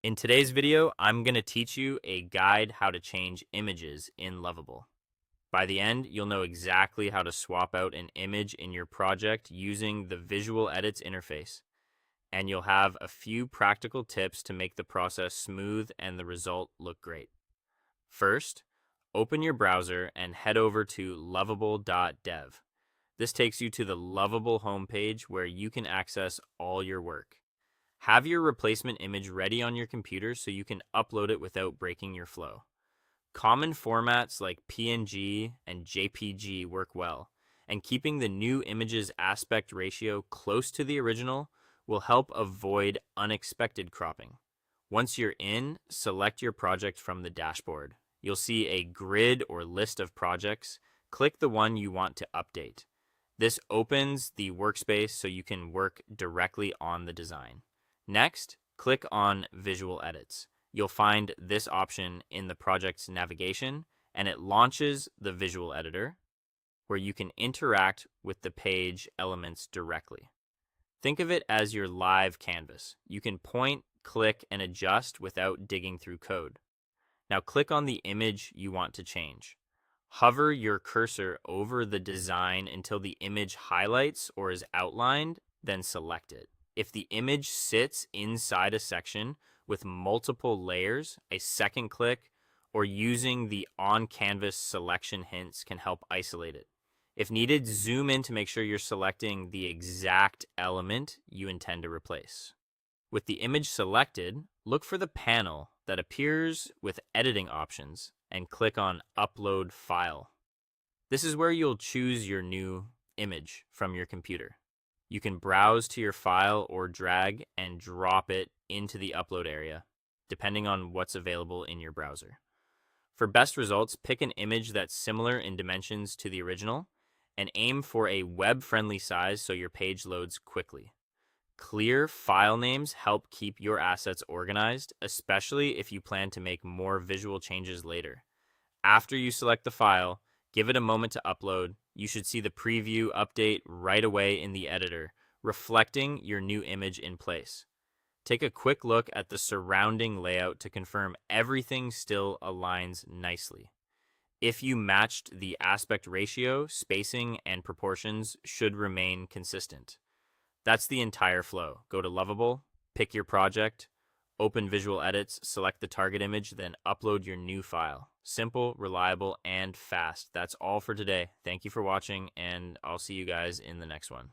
In today's video, I'm going to teach you a guide how to change images in Lovable. By the end, you'll know exactly how to swap out an image in your project using the Visual Edits interface. And you'll have a few practical tips to make the process smooth and the result look great. First, open your browser and head over to lovable.dev. This takes you to the Lovable homepage where you can access all your work. Have your replacement image ready on your computer so you can upload it without breaking your flow. Common formats like PNG and JPG work well, and keeping the new image's aspect ratio close to the original will help avoid unexpected cropping. Once you're in, select your project from the dashboard. You'll see a grid or list of projects. Click the one you want to update. This opens the workspace so you can work directly on the design. Next, click on Visual Edits. You'll find this option in the project's navigation, and it launches the visual editor where you can interact with the page elements directly. Think of it as your live canvas. You can point, click, and adjust without digging through code. Now click on the image you want to change. Hover your cursor over the design until the image highlights or is outlined, then select it. If the image sits inside a section with multiple layers, a second click or using the on-canvas selection hints can help isolate it. If needed, zoom in to make sure you're selecting the exact element you intend to replace. With the image selected, look for the panel that appears with editing options and click on Upload File. This is where you'll choose your new image from your computer. You can browse to your file or drag and drop it into the upload area, depending on what's available in your browser. For best results, pick an image that's similar in dimensions to the original and aim for a web-friendly size so your page loads quickly. Clear file names help keep your assets organized, especially if you plan to make more visual changes later. After you select the file, give it a moment to upload. You should see the preview update right away in the editor, reflecting your new image in place. Take a quick look at the surrounding layout to confirm everything still aligns nicely. If you matched the aspect ratio, spacing, and proportions should remain consistent. That's the entire flow. Go to Lovable, pick your project, open Visual Edits, select the target image, then upload your new file. Simple, reliable, and fast. That's all for today. Thank you for watching, and I'll see you guys in the next one.